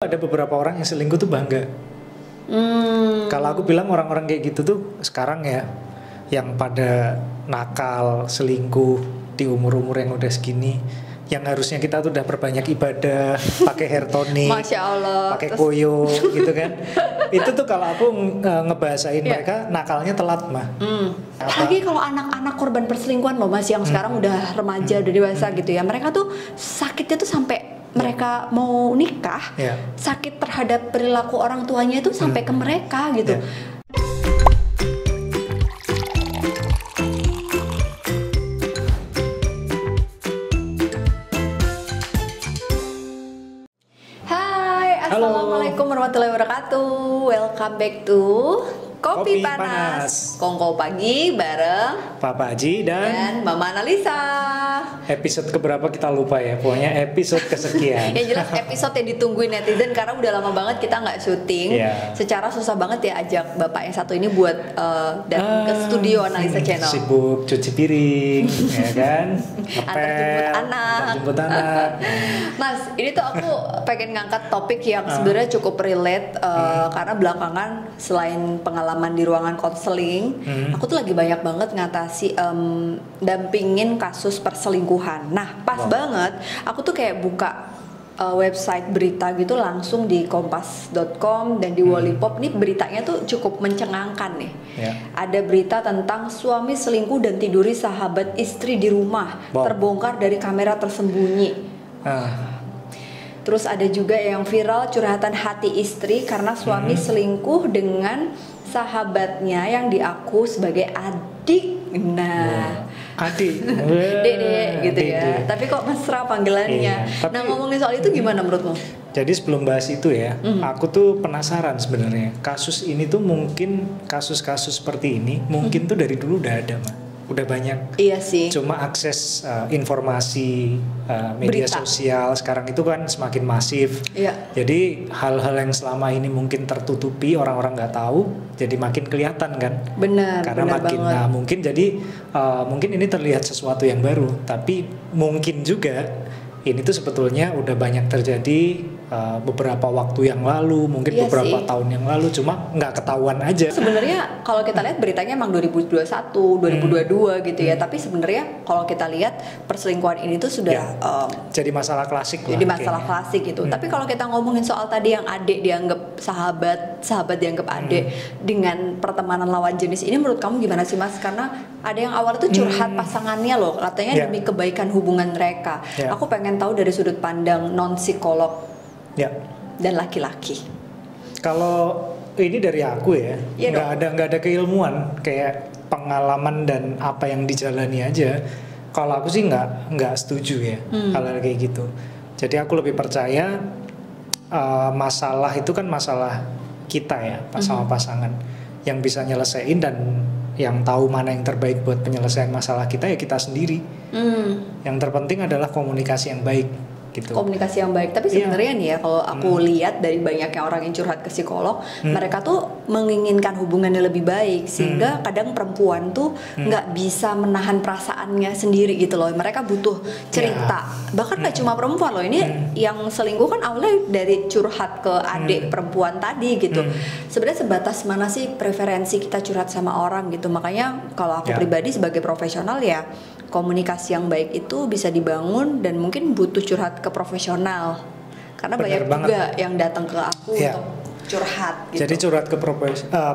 ada beberapa orang yang selingkuh tuh bangga. Kalau aku bilang orang-orang kayak gitu tuh sekarang ya, yang pada nakal, selingkuh di umur-umur yang udah segini, yang harusnya kita tuh udah perbanyak ibadah, pakai hair tonic, Masya Allah, pakai koyo gitu kan. Itu tuh kalau aku ngebahasain mereka nakalnya telat mah. Apalagi kalau anak-anak korban perselingkuhan loh Mas, yang sekarang udah remaja, udah dewasa gitu ya. Mereka tuh sakitnya tuh sampai mereka mau nikah, sakit terhadap perilaku orang tuanya itu sampai ke mereka gitu. Assalamualaikum warahmatullahi wabarakatuh. Welcome back to Kopi Panas. Kongko pagi bareng Papa Haji dan Mama Analisa. Episode keberapa kita lupa ya, pokoknya episode kesekian. Yang jelas episode yang ditungguin netizen karena udah lama banget kita nggak syuting. Secara susah banget ya ajak bapak yang satu ini buat datang ke studio Analisa Channel. Sibuk cuci piring, ya kan? Antar jemput anak. Mas, ini tuh aku pengen ngangkat topik yang sebenarnya cukup relate karena belakangan selain pengalaman di ruangan konseling, aku tuh lagi banyak banget ngatasi dampingin kasus perselingkuhan. Nah, pas banget aku tuh kayak buka website berita gitu langsung di kompas.com dan di Wallipop. Nih beritanya tuh cukup mencengangkan nih. Ada berita tentang suami selingkuh dan tiduri sahabat istri di rumah, terbongkar dari kamera tersembunyi. Terus ada juga yang viral curhatan hati istri karena suami selingkuh dengan sahabatnya yang diaku sebagai adik. Nah, adik, dek gitu ya. Tapi kok mesra panggilannya. Nah, ngomongin soal itu gimana menurutmu? Jadi sebelum bahas itu ya, aku tuh penasaran sebenarnya. Kasus ini tuh mungkin kasus-kasus seperti ini mungkin tuh dari dulu udah ada, mah. Udah banyak. Iya sih. Cuma akses informasi media sosial sekarang itu kan semakin masif. Jadi hal-hal yang selama ini mungkin tertutupi orang-orang nggak tahu, jadi makin kelihatan kan. Benar. Karena makin banget. Nah mungkin jadi mungkin ini terlihat sesuatu yang baru, tapi mungkin juga ini tuh sebetulnya udah banyak terjadi beberapa waktu yang lalu, mungkin beberapa tahun yang lalu, cuma nggak ketahuan aja. Sebenarnya kalau kita lihat beritanya emang 2021, 2022 gitu ya. Tapi sebenarnya kalau kita lihat perselingkuhan ini tuh sudah jadi masalah klasik lah. Jadi masalah klasik gitu. Tapi kalau kita ngomongin soal tadi yang adik dianggap sahabat, sahabat dianggap adik dengan pertemanan lawan jenis ini, menurut kamu gimana sih Mas? Karena ada yang awal tuh curhat pasangannya loh, katanya demi kebaikan hubungan mereka. Aku pengen tahu dari sudut pandang non psikolog dan laki-laki. Kalau ini dari aku ya, nggak ada keilmuan, kayak pengalaman dan apa yang dijalani aja. Kalau aku sih nggak setuju ya hal-hal kayak gitu. Jadi aku lebih percaya masalah itu kan masalah kita ya, sama pasangan yang bisa nyelesain, dan yang tahu mana yang terbaik buat penyelesaian masalah kita ya kita sendiri. Yang terpenting adalah komunikasi yang baik. Gitu. Komunikasi yang baik. Tapi sebenarnya nih ya, kalau aku lihat dari banyaknya orang yang curhat ke psikolog, mereka tuh menginginkan hubungannya lebih baik, sehingga kadang perempuan tuh nggak bisa menahan perasaannya sendiri gitu loh. Mereka butuh cerita. Bahkan nggak cuma perempuan loh, ini yang selingkuh kan awalnya dari curhat ke adik perempuan tadi gitu. Sebenarnya sebatas mana sih preferensi kita curhat sama orang gitu. Makanya kalau aku pribadi sebagai profesional ya, komunikasi yang baik itu bisa dibangun dan mungkin butuh curhat ke profesional, karena banyak juga yang datang ke aku untuk curhat gitu. Jadi curhat ke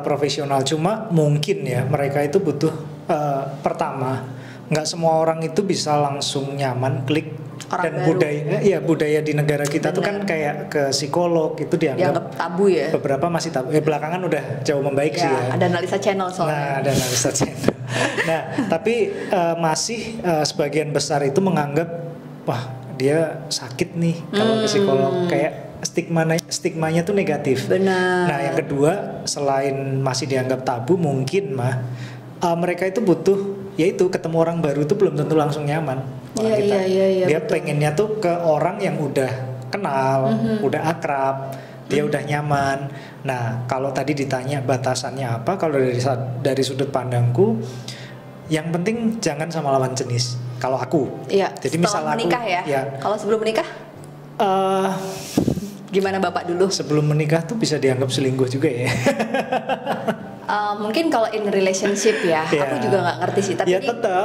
profesional, cuma mungkin ya mereka itu butuh pertama, nggak semua orang itu bisa langsung nyaman klik orang dan baru. budaya di negara kita tuh kan kayak ke psikolog itu dianggap tabu ya. Beberapa masih tabu. Belakangan udah jauh membaik sih ya. Ada Analisa Channel soalnya. Nah, ada Analisa Channel. Nah, tapi masih sebagian besar itu menganggap wah dia sakit nih kalau ke psikolog, kayak stigmanya tuh negatif. Benar. Nah, yang kedua, selain masih dianggap tabu, mungkin mereka itu butuh, yaitu ketemu orang baru itu belum tentu langsung nyaman. Dia betul. Pengennya tuh ke orang yang udah kenal, udah akrab, dia udah nyaman. Nah, kalau tadi ditanya batasannya apa, kalau dari sudut pandangku, yang penting jangan sama lawan jenis. Kalau aku, jadi setelah menikah aku, ya. Kalau sebelum menikah, Gimana Bapak dulu? Sebelum menikah tuh bisa dianggap selingkuh juga ya? Mungkin kalau in relationship ya, aku juga nggak ngerti sih. Tapi ya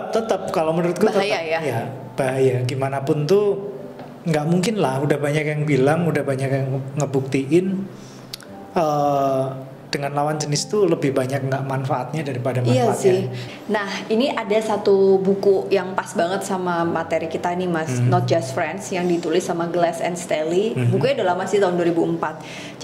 tetap kalau menurutku bahaya tetap, ya. Bahaya. Gimana pun tuh nggak mungkin lah. Udah banyak yang bilang, udah banyak yang ngebuktiin dengan lawan jenis tuh lebih banyak nggak manfaatnya daripada manfaatnya. Iya sih. Nah, ini ada satu buku yang pas banget sama materi kita nih Mas, Not Just Friends, yang ditulis sama Glass and Staley. Bukunya udah lama sih, tahun 2004.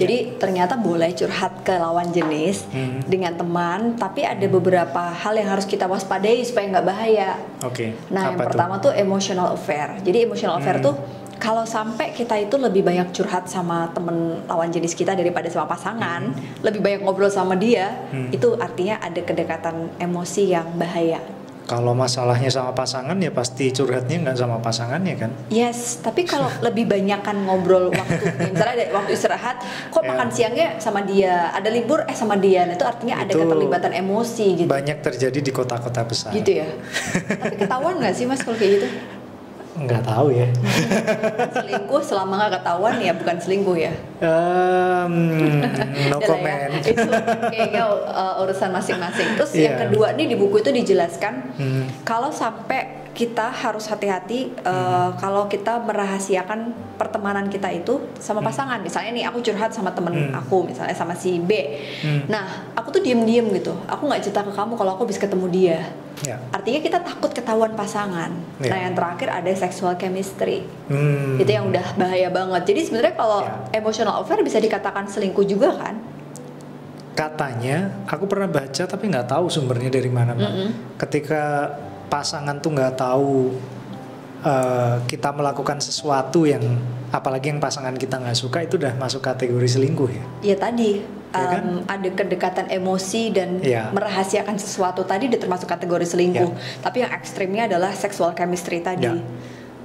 Jadi ternyata boleh curhat ke lawan jenis dengan teman, tapi ada beberapa hal yang harus kita waspadai supaya nggak bahaya. Oke. Nah, yang pertama tuh emotional affair. Jadi emotional affair tuh kalau sampai kita itu lebih banyak curhat sama temen lawan jenis kita daripada sama pasangan, lebih banyak ngobrol sama dia, itu artinya ada kedekatan emosi yang bahaya. Kalau masalahnya sama pasangan ya pasti curhatnya nggak sama pasangannya kan? Yes, tapi kalau lebih banyak kan ngobrol waktu, misalnya ada waktu istirahat, kok makan siangnya sama dia, ada libur sama dia, nah, itu artinya ada keterlibatan emosi gitu. Banyak terjadi di kota-kota besar. Gitu ya. Tapi ketahuan nggak sih Mas kalau kayak gitu? Nggak tahu ya. Selingkuh selama nggak ketahuan ya bukan selingkuh ya. No comment. Ya. Itu kayaknya urusan masing-masing. Terus yang kedua nih di buku itu dijelaskan kalau sampai kita harus hati-hati kalau kita merahasiakan pertemanan kita itu sama pasangan. Misalnya nih aku curhat sama temen aku, misalnya sama si B. Nah, aku tuh diem-diem gitu. Aku nggak cerita ke kamu kalau aku bisa ketemu dia. Artinya kita takut ketahuan pasangan. Nah, yang terakhir ada sexual chemistry. Itu yang udah bahaya banget. Jadi sebenarnya kalau emotional affair bisa dikatakan selingkuh juga kan? Katanya, aku pernah baca tapi nggak tahu sumbernya dari mana, Mbak. Ketika pasangan tuh nggak tahu kita melakukan sesuatu yang apalagi yang pasangan kita nggak suka, itu udah masuk kategori selingkuh ya? Iya tadi ya kan? Ada kedekatan emosi dan merahasiakan sesuatu tadi udah termasuk kategori selingkuh. Tapi yang ekstrimnya adalah sexual chemistry tadi.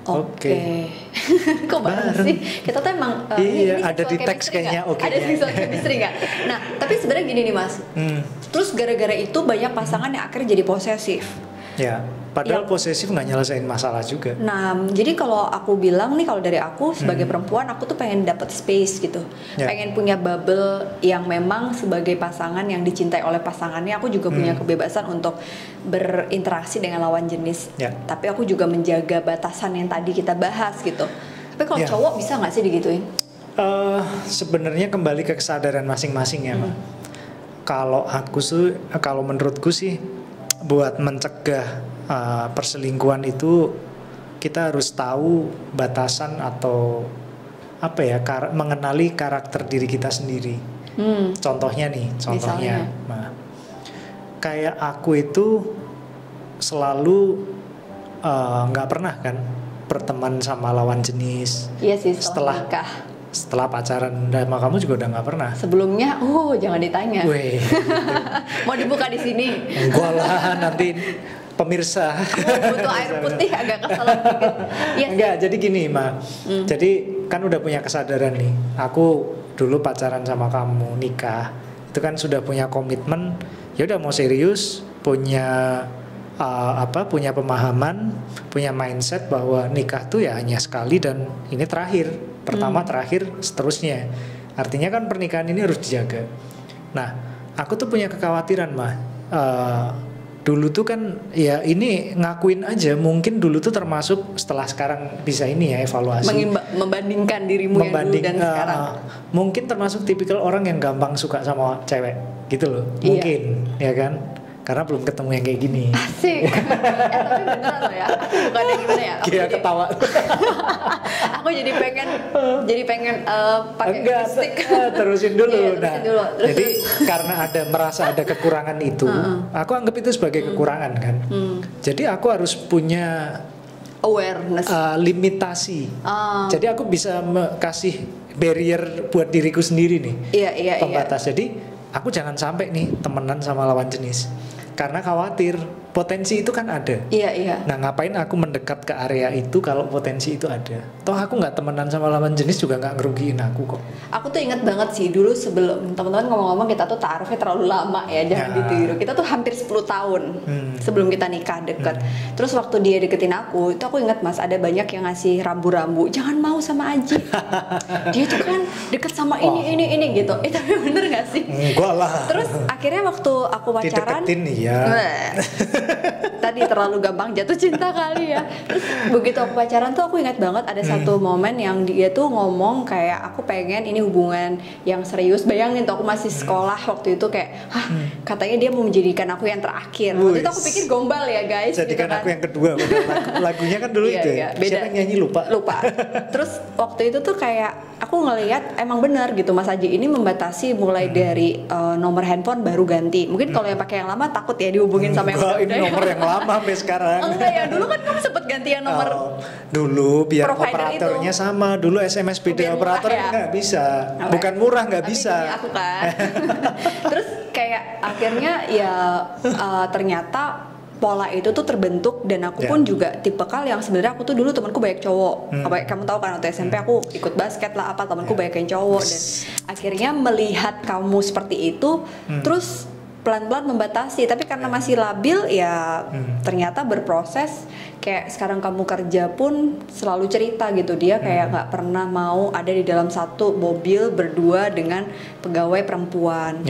Oke. Kok bareng sih? Kita tuh emang ini ada di teks kayaknya. Ada sexual chemistry nggak? Nah, tapi sebenarnya gini nih Mas. Terus gara-gara itu banyak pasangan yang akhirnya jadi posesif. Ya, padahal posesif nggak nyelesain masalah juga. Nah, jadi kalau aku bilang nih, kalau dari aku sebagai perempuan, aku tuh pengen dapet space gitu, pengen punya bubble yang memang sebagai pasangan yang dicintai oleh pasangannya, aku juga punya kebebasan untuk berinteraksi dengan lawan jenis. Tapi aku juga menjaga batasan yang tadi kita bahas gitu. Tapi kalau cowok bisa nggak sih digituin? Sebenarnya kembali ke kesadaran masing-masing ya, Mbak. Kalau menurutku sih, buat mencegah perselingkuhan itu kita harus tahu batasan atau apa ya, mengenali karakter diri kita sendiri. Contohnya, nah, kayak aku itu selalu nggak pernah kan berteman sama lawan jenis. Iya sih, setelah nikah. Setelah pacaran sama kamu juga udah nggak pernah. Sebelumnya, jangan ditanya. Weh, mau dibuka di sini? Enggak lah, nanti pemirsa. Butuh air putih agak kesalan dikit. Enggak, jadi gini, Ma. Jadi kan udah punya kesadaran nih. Aku dulu pacaran sama kamu, nikah, itu kan sudah punya komitmen. Ya udah mau serius, punya punya pemahaman, punya mindset bahwa nikah tuh ya hanya sekali dan ini terakhir. Pertama, terakhir, seterusnya. Artinya kan pernikahan ini harus dijaga. Nah, aku tuh punya kekhawatiran, mah. Dulu tuh kan ya ini ngakuin aja, mungkin dulu tuh termasuk, setelah sekarang bisa ini ya evaluasi. Membandingkan dirimu yang dulu dan sekarang. Mungkin termasuk tipikal orang yang gampang suka sama cewek, gitu loh. Mungkin, ya kan? Karena belum ketemu yang kayak gini. Asik. Tapi beneran loh ya. Aku bukannya gimana ya. Kira ketawa. Aku jadi pengen pakai lipstick. Terusin dulu. Terusin dulu. Jadi karena merasa ada kekurangan itu, aku anggap itu sebagai kekurangan kan. Jadi aku harus punya awareness, limitasi. Jadi aku bisa kasih barrier buat diriku sendiri nih. Pembatas. Jadi aku jangan sampai nih temenan sama lawan jenis. Karena khawatir potensi itu kan ada. Iya. Nah ngapain aku mendekat ke area itu kalau potensi itu ada? Toh aku nggak temenan sama lawan jenis juga nggak ngerugiin aku kok. Aku tuh inget banget sih dulu sebelum teman-teman ngomong-ngomong kita tuh taarufnya terlalu lama ya, jangan ditiru. Kita tuh hampir 10 tahun sebelum kita nikah deket. Terus waktu dia deketin aku, itu aku inget Mas ada banyak yang ngasih rambu-rambu, jangan mau sama Aji. Dia tuh kan deket sama ini gitu. Itu bener gak sih? Enggak lah. Terus akhirnya waktu aku pacaran, dideketin ya. Tadi terlalu gampang jatuh cinta kali ya. Terus begitu aku pacaran tuh aku ingat banget ada satu momen yang dia tuh ngomong kayak aku pengen ini hubungan yang serius. Bayangin tuh aku masih sekolah waktu itu kayak katanya dia mau menjadikan aku yang terakhir. Waktu itu aku pikir gombal ya guys. Jadikan gitu kan. aku yang kedua. Lagunya kan dulu itu ya. Beda. Siapa yang nyanyi lupa. Terus waktu itu tuh kayak aku ngelihat emang benar gitu Mas Aji ini membatasi mulai dari nomor handphone baru ganti. Mungkin kalau yang pakai yang lama takut ya dihubungin sama yang ini nomor yang lama sampai sekarang. Enggak ya, dulu kan kamu sempet gantian nomor. Dulu biar itu. operatornya sama. Dulu SMS beda operator ya? nggak bisa. Bukan murah nggak bisa. Aku kan. Terus kayak akhirnya ya ternyata pola itu tuh terbentuk dan aku pun juga tipikal yang sebenarnya aku tuh dulu temanku banyak cowok. Kamu tahu kan waktu SMP aku ikut basket lah apa temanku banyak yang cowok dan akhirnya melihat kamu seperti itu terus pelan-pelan membatasi, tapi karena masih labil ya ternyata berproses. Kayak sekarang kamu kerja pun selalu cerita gitu, dia kayak nggak pernah mau ada di dalam satu mobil berdua dengan pegawai perempuan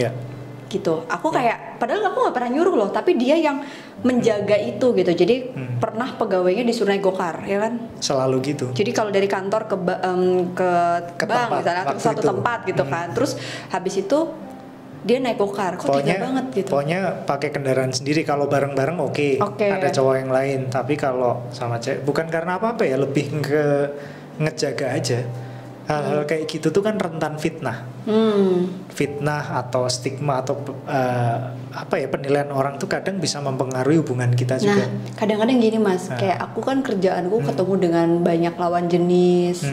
gitu. Aku kayak padahal aku nggak pernah nyuruh loh, tapi dia yang menjaga itu gitu. Jadi pernah pegawainya disuruh naik gokar ya kan, selalu gitu. jadi kalau dari kantor ke bank misalnya ke suatu tempat gitu kan, terus habis itu dia naik gokar, kok tega banget gitu. Pokoknya pakai kendaraan sendiri, kalau bareng-bareng oke. Ada cowok yang lain, tapi kalau sama cewek bukan karena apa-apa ya, lebih ke ngejaga aja. Hal-hal kayak gitu tuh kan rentan fitnah. Fitnah atau stigma atau penilaian orang tuh kadang bisa mempengaruhi hubungan kita juga. Nah, kadang-kadang gini Mas, kayak aku kan kerjaanku ketemu dengan banyak lawan jenis.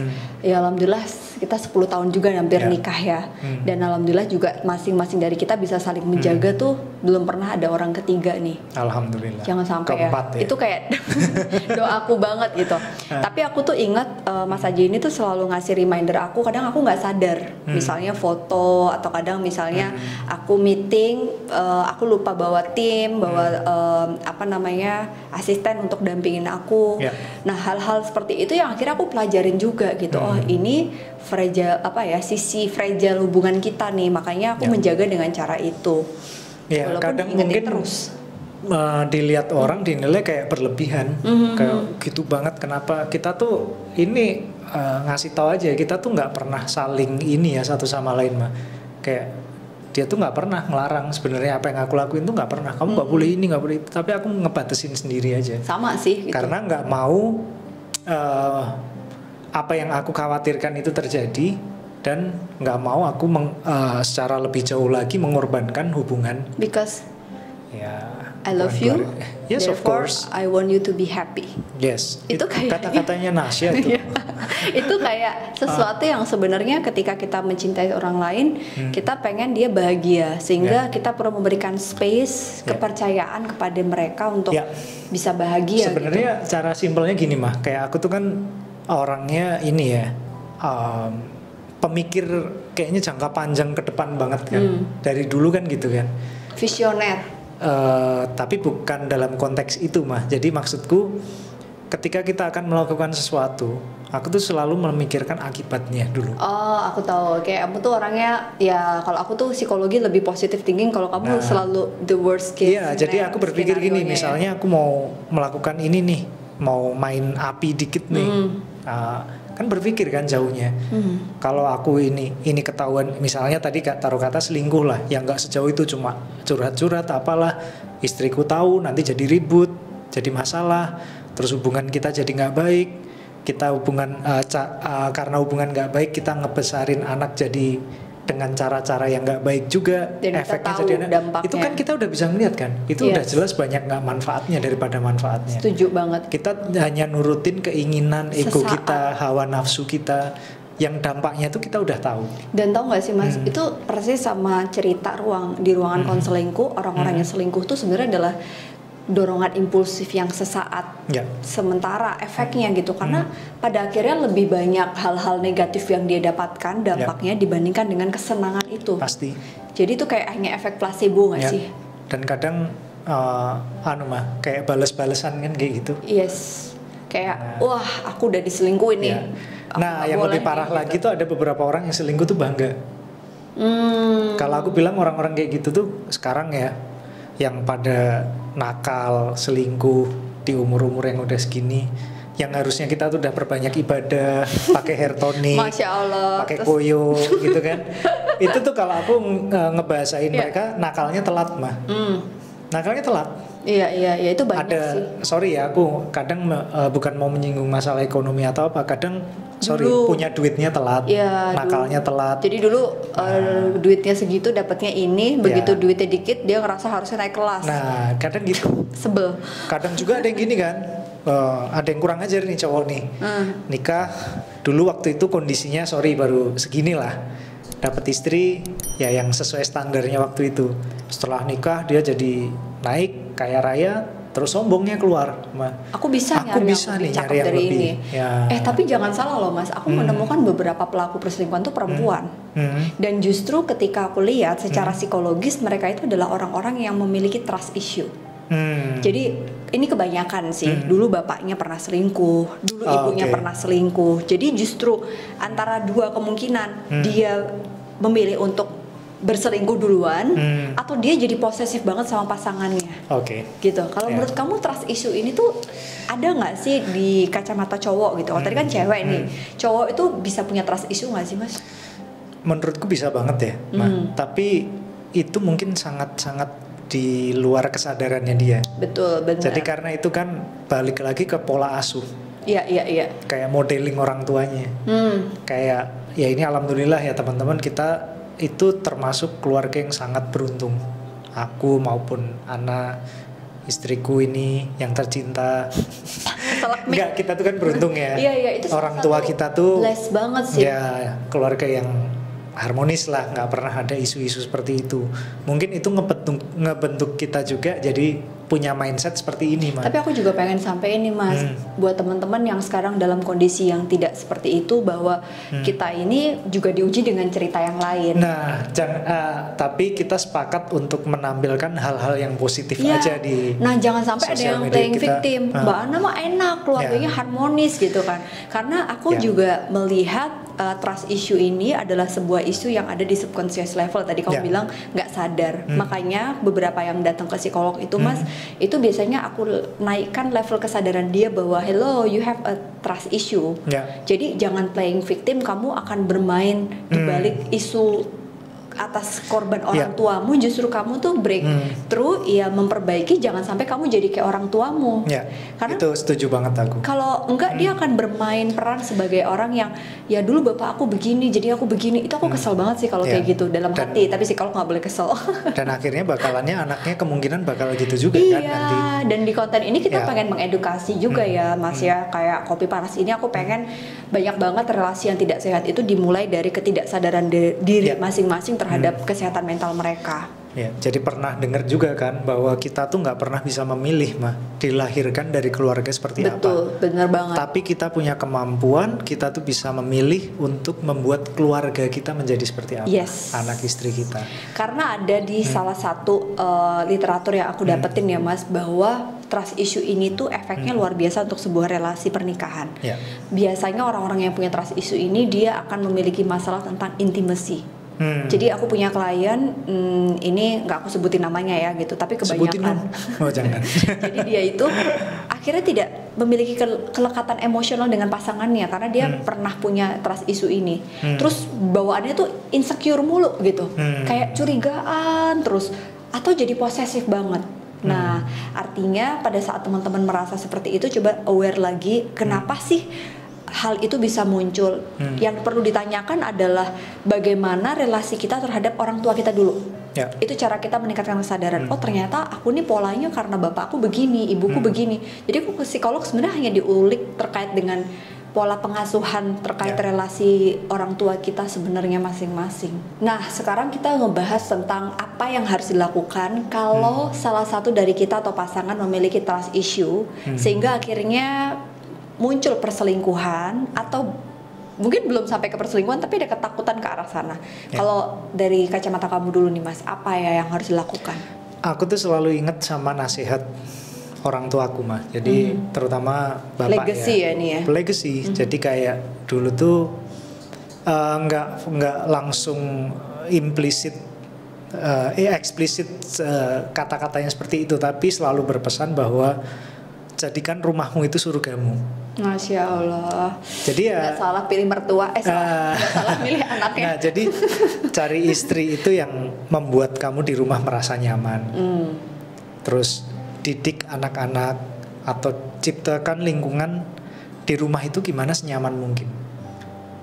Ya alhamdulillah kita 10 tahun juga hampir nikah ya. Dan alhamdulillah juga masing-masing dari kita bisa saling menjaga tuh, belum pernah ada orang ketiga nih. Alhamdulillah. Jangan sampai ya. Itu kayak doaku banget gitu. Tapi aku tuh ingat Mas Aji ini tuh selalu ngasih reminder aku, kadang aku nggak sadar. Misalnya foto atau kadang misalnya aku meeting, aku lupa bawa tim, bawa asisten untuk dampingin aku. Nah hal-hal seperti itu yang akhirnya aku pelajarin juga gitu. Oh ini fragile sisi fragile hubungan kita nih, makanya aku menjaga dengan cara itu. Walaupun kadang mungkin terus dilihat orang dinilai kayak berlebihan, kayak gitu banget. Kenapa kita tuh ini ngasih tahu aja, kita tuh nggak pernah saling ini ya satu sama lain mah. Kayak dia tuh nggak pernah ngelarang sebenarnya apa yang aku lakuin tuh nggak pernah. Kamu nggak boleh ini, nggak boleh itu. Tapi aku ngebatasin sendiri aja. Sama sih. Gitu. Karena nggak mau apa yang aku khawatirkan itu terjadi, dan nggak mau aku secara lebih jauh lagi mengorbankan hubungan. Because I love you, yes, of course. I want you to be happy. Yes, itu kayak kata-katanya Nasya itu. Itu kayak sesuatu yang sebenarnya ketika kita mencintai orang lain, kita pengen dia bahagia, sehingga kita perlu memberikan space, kepercayaan kepada mereka untuk bisa bahagia. Sebenarnya cara simpelnya gini mah, kayak aku tuh kan orangnya ini ya, pemikir kayaknya jangka panjang ke depan banget kan, dari dulu kan gitu kan. Visioner. Tapi bukan dalam konteks itu mah. Jadi maksudku ketika kita akan melakukan sesuatu, aku tuh selalu memikirkan akibatnya dulu. Oh, aku tahu. Kayak kamu tuh orangnya ya, kalau aku tuh psikologi lebih positive thinking, kalau kamu selalu the worst case. Iya, jadi aku berpikir gini, misalnya aku mau melakukan ini nih, mau main api dikit nih. Kan berpikir kan jauhnya. Kalau aku ini ketahuan, misalnya tadi taruh kata selingkuh lah, yang nggak sejauh itu, cuma curhat-curhat apalah, istriku tahu nanti jadi ribut, jadi masalah, terus hubungan kita jadi nggak baik, kita karena hubungan nggak baik kita ngebesarin anak jadi dengan cara-cara yang nggak baik juga, dan efeknya tahu jadi dampaknya. Itu kan kita udah bisa ngeliat kan, itu udah jelas banyak nggak manfaatnya daripada manfaatnya. Setuju banget. Kita hanya nurutin keinginan ego kita, hawa nafsu kita, yang dampaknya itu kita udah tahu. Dan tahu nggak sih Mas, itu persis sama cerita di ruangan konselingku, orang-orang yang selingkuh tuh sebenarnya adalah dorongan impulsif yang sesaat, sementara efeknya gitu, karena pada akhirnya lebih banyak hal-hal negatif yang dia dapatkan dampaknya dibandingkan dengan kesenangan itu. Pasti. Jadi itu kayak hanya efek placebo nggak sih? Dan kadang kayak bales-balesan kan kayak gitu. Yes. Kayak wah aku udah diselingkuhin nih. Nah yang lebih parah lagi tuh ada beberapa orang yang selingkuh tuh bangga. Kalau aku bilang orang-orang kayak gitu tuh sekarang ya, yang pada nakal, selingkuh di umur-umur yang udah segini, yang harusnya kita tuh udah perbanyak ibadah, pakai hair tonic, Masya Allah, pakai koyo gitu kan. Itu tuh kalau aku ngebahasain mereka nakalnya telat mah. Nakalnya telat. Iya itu banyak sih. Sorry ya, aku kadang bukan mau menyinggung masalah ekonomi atau apa, kadang punya duitnya telat, nakalnya telat. Jadi dulu duitnya segitu dapatnya ini, begitu duitnya dikit dia ngerasa harusnya naik kelas. Nah kadang gitu. Sebel. Kadang juga ada yang gini kan, ada yang kurang ajar nih cowok nih, nikah dulu waktu itu kondisinya baru segini lah, dapat istri ya yang sesuai standarnya waktu itu. Setelah nikah dia jadi naik kaya raya, terus sombongnya keluar. Aku bisa nyari yang lebih ini. Ya. Tapi jangan salah loh Mas, aku menemukan beberapa pelaku perselingkuhan tuh perempuan. Dan justru ketika aku lihat secara psikologis, mereka itu adalah orang-orang yang memiliki trust issue. Jadi ini kebanyakan sih. Dulu bapaknya pernah selingkuh, dulu ibunya pernah selingkuh. Jadi justru antara dua kemungkinan, dia memilih untuk berselingkuh duluan, atau dia jadi posesif banget sama pasangannya. Gitu. Kalau menurut kamu trust issue ini tuh ada nggak sih di kacamata cowok gitu? Kalau tadi kan cewek nih, cowok itu bisa punya trust issue nggak sih Mas? Menurutku bisa banget ya, tapi itu mungkin sangat-sangat di luar kesadarannya dia. Betul, benar. Jadi karena itu kan balik lagi ke pola asuh. Iya. Kayak modeling orang tuanya. Kayak ya ini alhamdulillah ya teman-teman, kita itu termasuk keluarga yang sangat beruntung. Aku maupun anak istriku ini yang tercinta. Enggak, kita tuh kan beruntung ya. Iya, itu orang tua kita tuh bless banget sih. Ya, keluarga yang harmonis lah, nggak pernah ada isu-isu seperti itu. Mungkin itu ngebentuk kita juga jadi punya mindset seperti ini, Mas. Tapi aku juga pengen sampai ini, Mas, buat teman-teman yang sekarang dalam kondisi yang tidak seperti itu, bahwa kita ini juga diuji dengan cerita yang lain. Nah, tapi kita sepakat untuk menampilkan hal-hal yang positif aja di. Nah, jangan sampai ada yang playing victim. Mbak Ana mah enak, keluarganya harmonis gitu kan. Karena aku juga melihat trust issue ini adalah sebuah isu yang ada di subconscious level. Tadi kamu bilang nggak sadar. Makanya beberapa yang datang ke psikolog itu, Mas, itu biasanya aku naikkan level kesadaran dia bahwa hello, you have a trust issue. Jadi jangan playing victim, kamu akan bermain di balik isu atas korban orang tuamu, justru kamu tuh breakthrough, ya memperbaiki, jangan sampai kamu jadi kayak orang tuamu. Karena itu setuju banget aku. Kalau enggak dia akan bermain peran sebagai orang yang ya dulu bapak aku begini, jadi aku begini. Itu aku kesel banget sih kalau kayak gitu dalam hati. Tapi sih kalau nggak boleh kesel. Dan akhirnya bakalannya anaknya kemungkinan bakal gitu juga kan nanti. Dan di konten ini kita pengen mengedukasi juga ya Mas ya. Kayak Kopi Panas ini aku pengen banyak banget relasi yang tidak sehat itu dimulai dari ketidaksadaran diri masing-masing terhadap kesehatan mental mereka. Ya, jadi pernah dengar juga kan bahwa kita tuh nggak pernah bisa memilih dilahirkan dari keluarga seperti apa. Betul, benar banget. Tapi kita punya kemampuan, kita tuh bisa memilih untuk membuat keluarga kita menjadi seperti apa, anak istri kita. Karena ada di salah satu literatur yang aku dapetin ya Mas, bahwa trust issue ini tuh efeknya luar biasa untuk sebuah relasi pernikahan. Biasanya orang-orang yang punya trust issue ini dia akan memiliki masalah tentang intimacy. Jadi aku punya klien, ini nggak aku sebutin namanya ya gitu, tapi kebanyakan. Jangan. Jadi dia itu akhirnya tidak memiliki kelekatan emosional dengan pasangannya karena dia pernah punya trust issue ini. Terus bawaannya tuh insecure mulu gitu, kayak curigaan terus atau jadi posesif banget. Nah, artinya pada saat teman-teman merasa seperti itu, coba aware lagi kenapa sih hal itu bisa muncul. Yang perlu ditanyakan adalah bagaimana relasi kita terhadap orang tua kita dulu. Itu cara kita meningkatkan kesadaran. Oh, ternyata aku nih polanya karena bapakku begini, ibuku begini. Jadi aku ke psikolog sebenarnya hanya diulik terkait dengan pola pengasuhan terkait relasi orang tua kita sebenarnya masing-masing. Nah, sekarang kita ngebahas tentang apa yang harus dilakukan kalau salah satu dari kita atau pasangan memiliki trust issue sehingga akhirnya muncul perselingkuhan atau mungkin belum sampai ke perselingkuhan tapi ada ketakutan ke arah sana. Kalau dari kacamata kamu dulu nih Mas, apa ya yang harus dilakukan? Aku tuh selalu inget sama nasihat orang tua aku mah. Jadi terutama bapak legacy ya ini ya. Legacy. Jadi kayak dulu tuh nggak langsung implisit eksplisit kata-katanya seperti itu, tapi selalu berpesan bahwa jadikan rumahmu itu surgamu. Masya Allah. Jadi ya nggak salah pilih mertua, nggak salah pilih anaknya. Nah, jadi cari istri itu yang membuat kamu di rumah merasa nyaman. Terus didik anak-anak atau ciptakan lingkungan di rumah itu gimana senyaman mungkin.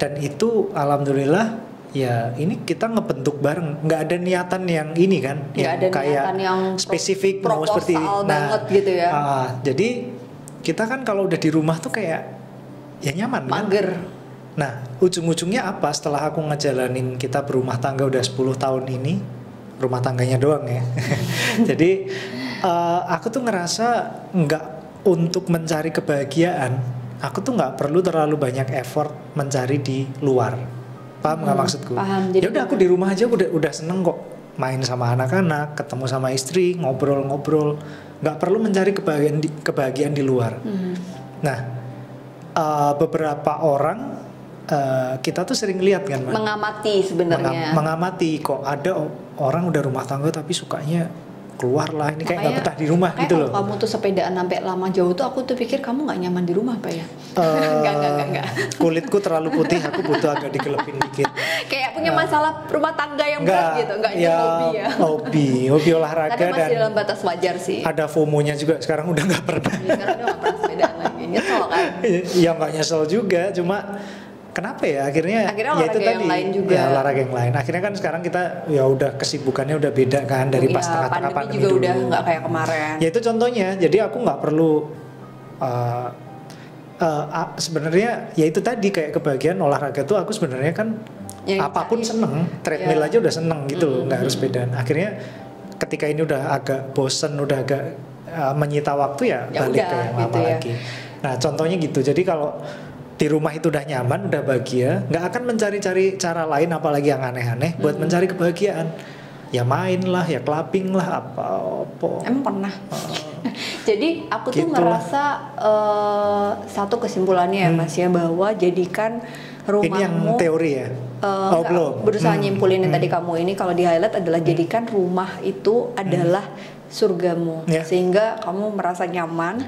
Dan itu alhamdulillah ya ini kita ngebentuk bareng, nggak ada niatan yang ini kan, yang ada kayak yang spesifik mau seperti banget gitu ya. Jadi kita kan kalau udah di rumah tuh kayak ya nyaman mager kan? Nah ujung-ujungnya apa setelah aku ngejalanin kita berumah tangga udah 10 tahun ini, rumah tangganya doang ya. Jadi aku tuh ngerasa nggak untuk mencari kebahagiaan, aku tuh nggak perlu terlalu banyak effort mencari di luar. Paham nggak maksudku? Paham. Ya udah aku di rumah aja udah seneng kok, main sama anak-anak, ketemu sama istri, ngobrol-ngobrol, nggak perlu mencari kebahagiaan di luar. Nah beberapa orang kita tuh sering lihat kan, mengamati sebenarnya. Mengamati kok ada orang udah rumah tangga tapi sukanya keluar lah, ini kayak nggak betah di rumah gitu loh. Kamu tuh sepedaan sampai lama jauh tuh aku tuh pikir kamu nggak nyaman di rumah apa ya? Enggak. Kulitku terlalu putih, aku butuh agak digelepin dikit. Kayak punya masalah rumah tangga yang berat gitu, enggak ya, hobi olahraga. Tapi masih dalam batas wajar sih. Ada FOMO-nya juga, sekarang udah nggak pernah. Sekarang udah nggak pernah sepedaan lagi, nyesel kan? Ya nggak nyesel juga, cuma kenapa ya akhirnya olahraga ya itu yang tadi lain juga. Ya olahraga yang lain. Akhirnya kan sekarang kita ya udah kesibukannya udah beda kan dari pas tengah-tengah pandemi juga dulu. Udah nggak kayak kemarin. Ya itu contohnya. Jadi aku nggak perlu sebenarnya ya itu tadi kayak kebahagiaan olahraga tuh aku sebenarnya kan ya, apapun seneng, treadmill aja udah seneng gitu loh, nggak harus bedaan. Akhirnya ketika ini udah agak bosen, udah agak menyita waktu ya balik ke yang lama lagi. Nah contohnya gitu. Jadi kalau di rumah itu udah nyaman, udah bahagia, nggak akan mencari-cari cara lain apalagi yang aneh-aneh buat mencari kebahagiaan. Ya main lah, ya clubbing lah, apa. Emang pernah. Jadi aku tuh ngerasa satu kesimpulannya ya Mas ya, bahwa jadikan rumahmu. Ini yang teori ya? Belum. Berusaha nyimpulin yang tadi kamu ini, kalau di highlight adalah jadikan rumah itu adalah surgamu, sehingga kamu merasa nyaman,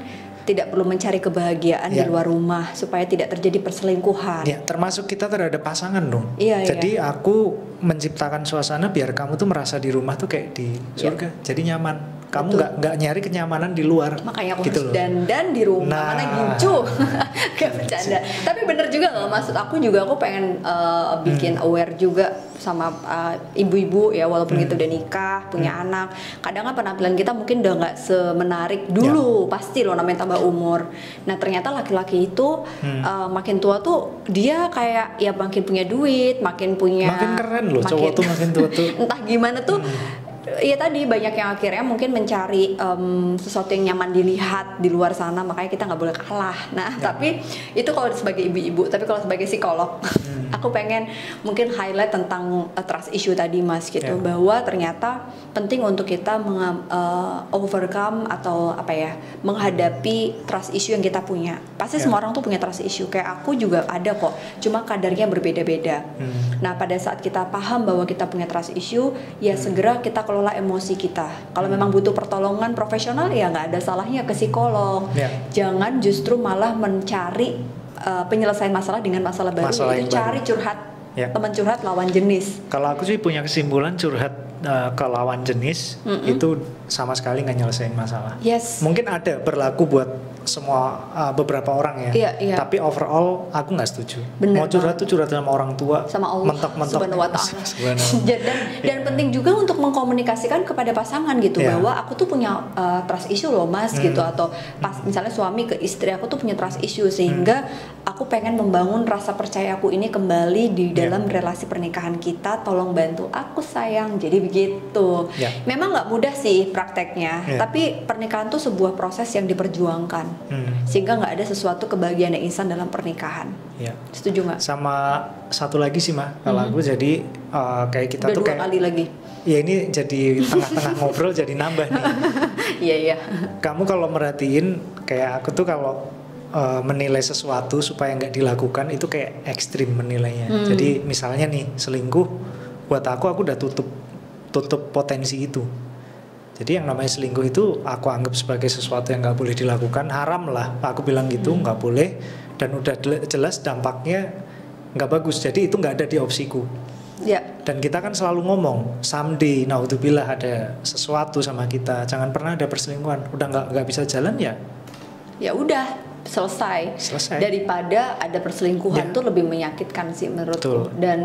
tidak perlu mencari kebahagiaan di luar rumah supaya tidak terjadi perselingkuhan. Ya, termasuk kita terhadap pasangan dong. Jadi aku menciptakan suasana biar kamu tuh merasa di rumah tuh kayak di surga, jadi nyaman. Kamu nggak nyari kenyamanan di luar. Makanya aku gitu harus dandan di rumah, mana gincu. Gak bercanda. Tapi bener juga loh, maksud aku juga aku pengen bikin aware juga sama ibu-ibu ya, walaupun kita udah nikah, punya anak. Kadang kan penampilan kita mungkin udah nggak semenarik dulu, pasti loh namanya tambah umur. Nah ternyata laki-laki itu makin tua tuh dia kayak ya makin punya duit, makin keren loh, cowok tuh makin tua tuh. Entah gimana tuh. Iya tadi banyak yang akhirnya mungkin mencari sesuatu yang nyaman dilihat di luar sana, makanya kita nggak boleh kalah. Nah tapi itu kalau sebagai ibu-ibu, tapi kalau sebagai psikolog aku pengen mungkin highlight tentang trust issue tadi Mas gitu, bahwa ternyata penting untuk kita overcome atau apa ya, menghadapi trust issue yang kita punya. Pasti semua orang tuh punya trust issue, kayak aku juga ada kok, cuma kadarnya berbeda-beda. Nah pada saat kita paham bahwa kita punya trust issue, ya segera kita kelola emosi kita. Kalau memang butuh pertolongan profesional ya nggak ada salahnya ke psikolog. Jangan justru malah mencari penyelesaian masalah dengan masalah baru. Itu cari curhat, teman curhat lawan jenis. Kalau aku sih punya kesimpulan, curhat ke lawan jenis itu sama sekali nggak nyelesain masalah. Mungkin ada berlaku buat semua beberapa orang ya. Tapi overall aku nggak setuju. Mau curhat tuh curhat sama orang tua, sama Allah Subhanahu wa Ta'ala. Dan penting juga untuk mengkomunikasikan kepada pasangan gitu, bahwa aku tuh punya trust issue loh Mas gitu, atau pas misalnya suami ke istri, aku tuh punya trust issue, sehingga aku pengen membangun rasa percaya aku ini kembali di dalam relasi pernikahan kita, tolong bantu aku sayang. Jadi begitu. Memang nggak mudah sih prakteknya, tapi pernikahan tuh sebuah proses yang diperjuangkan, sehingga nggak ada sesuatu kebahagiaan yang instan dalam pernikahan. Setuju nggak? Sama satu lagi sih mah, kalau aku jadi kayak kita udah tuh kayak 2 kali lagi. Ya ini jadi tengah-tengah ngobrol jadi nambah nih. Iya. Kamu kalau merhatiin kayak aku tuh kalau menilai sesuatu supaya nggak dilakukan itu kayak ekstrim menilainya. Jadi misalnya nih selingkuh, buat aku udah tutup potensi itu. Jadi yang namanya selingkuh itu aku anggap sebagai sesuatu yang nggak boleh dilakukan, haram lah. Aku bilang gitu, nggak boleh, dan udah jelas dampaknya nggak bagus. Jadi itu nggak ada di opsiku. Dan kita kan selalu ngomong someday, naudzubillah ada sesuatu sama kita, jangan pernah ada perselingkuhan. Udah nggak bisa jalan ya udah selesai. Daripada ada perselingkuhan tuh lebih menyakitkan sih menurutku. Dan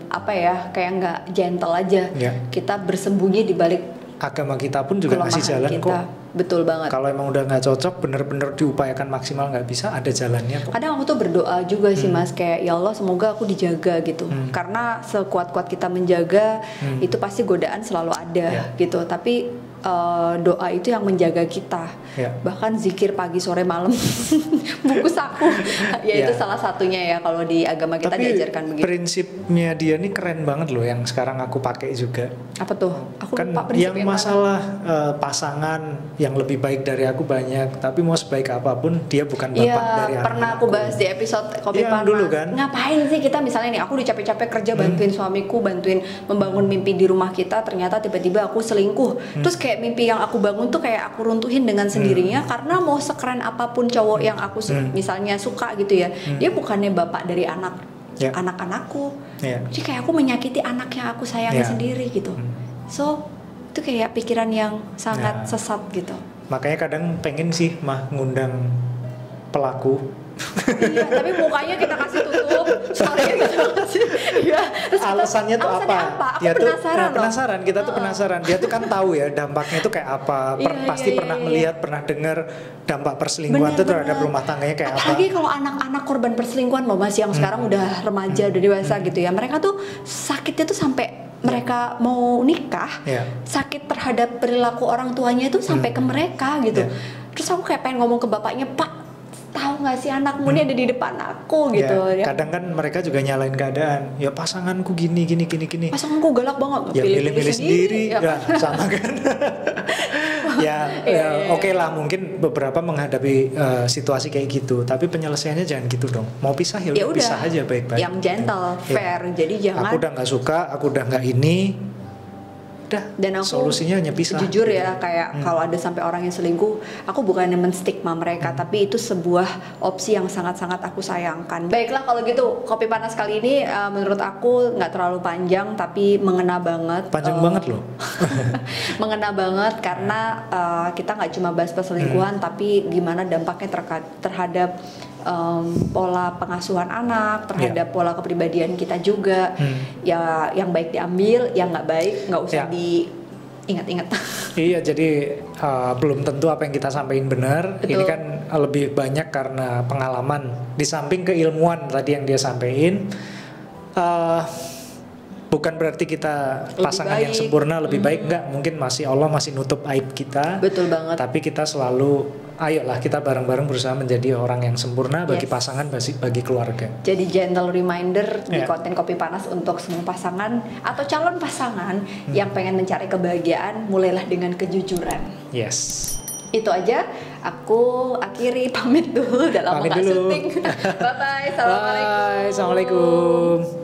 apa ya, kayak nggak gentle aja. Kita bersembunyi di balik agama kita pun juga ngasih jalan kita. Kok. Betul banget. Kalau emang udah nggak cocok, bener-bener diupayakan maksimal nggak bisa, ada jalannya kok. Kadang aku tuh berdoa juga sih Mas, kayak ya Allah semoga aku dijaga gitu. Karena sekuat-kuat kita menjaga, itu pasti godaan selalu ada gitu. Tapi doa itu yang menjaga kita. Bahkan zikir pagi sore malam, bungkus aku. Itu salah satunya ya kalau di agama kita. Tapi diajarkan begitu. Prinsipnya dia nih keren banget loh, yang sekarang aku pakai juga. Apa tuh? Aku kan lupa prinsip yang masalah pasangan yang lebih baik dari aku banyak, tapi mau sebaik apapun dia bukan bapak dari anak. Pernah aku bahas di episode Kopi Panas. Dulu kan. Ngapain sih kita misalnya nih, aku udah capek-capek kerja bantuin suamiku, bantuin membangun mimpi di rumah kita, ternyata tiba-tiba aku selingkuh. Terus kayak mimpi yang aku bangun tuh kayak aku runtuhin dengan sendirinya, karena mau sekeren apapun cowok yang aku misalnya suka gitu ya, dia bukannya bapak dari anak-anakku. Jadi kayak aku menyakiti anak yang aku sayangi sendiri gitu. So itu kayak pikiran yang sangat sesat gitu. Makanya kadang pengen sih mah ngundang pelaku. Iya, tapi mukanya kita kasih tutup, suaranya kita kasih. Terus alasannya tuh apa? Dia penasaran. Kita tuh penasaran. Dia tuh kan tahu ya dampaknya tuh kayak apa. Pasti pernah melihat, pernah dengar dampak perselingkuhan itu terhadap rumah tangganya kayak apa. Apalagi kalau anak-anak korban perselingkuhan loh Mas, yang sekarang udah remaja, udah dewasa gitu ya. Mereka tuh sakitnya tuh sampai mereka mau nikah, sakit terhadap perilaku orang tuanya itu sampai ke mereka gitu. Terus aku kayak pengen ngomong ke bapaknya, Pak, tahu nggak sih anakmu ini ada di depan aku gitu. Kadang kan mereka juga nyalain keadaan. Ya pasanganku gini. Pasanganku galak banget. Ya pilih-pilih sendiri. Ya sama kan. Oke lah, mungkin beberapa menghadapi situasi kayak gitu, tapi penyelesaiannya jangan gitu dong. Mau pisah ya udah pisah aja baik-baik. Yang gentle, fair. Jadi jangan. Aku udah nggak suka, aku udah nggak ini. Dan aku solusinya hanya pisah. Jujur ya, kayak kalau ada sampai orang yang selingkuh, aku bukannya menstigma mereka, tapi itu sebuah opsi yang sangat-sangat aku sayangkan. Baiklah kalau gitu, Kopi Panas kali ini menurut aku nggak terlalu panjang, tapi mengena banget. Panjang banget loh. Mengena banget karena kita nggak cuma bahas perselingkuhan, tapi gimana dampaknya terhadap pola pengasuhan anak, terhadap pola kepribadian kita juga. Ya yang baik diambil, yang nggak baik nggak usah diingat-ingat. Iya, jadi belum tentu apa yang kita sampaikan benar. Betul. Ini kan lebih banyak karena pengalaman, di samping keilmuan tadi yang dia sampaikan. Bukan berarti kita pasangan yang sempurna lebih baik, enggak. Mungkin Allah masih nutup aib kita. Betul banget. Tapi kita selalu, ayolah kita bareng-bareng berusaha menjadi orang yang sempurna bagi pasangan, bagi keluarga. Jadi gentle reminder di konten Kopi Panas untuk semua pasangan atau calon pasangan yang pengen mencari kebahagiaan, mulailah dengan kejujuran. Yes. Itu aja, aku akhiri pamit dulu, udah lama gak syuting. Bye-bye, assalamualaikum. Assalamualaikum.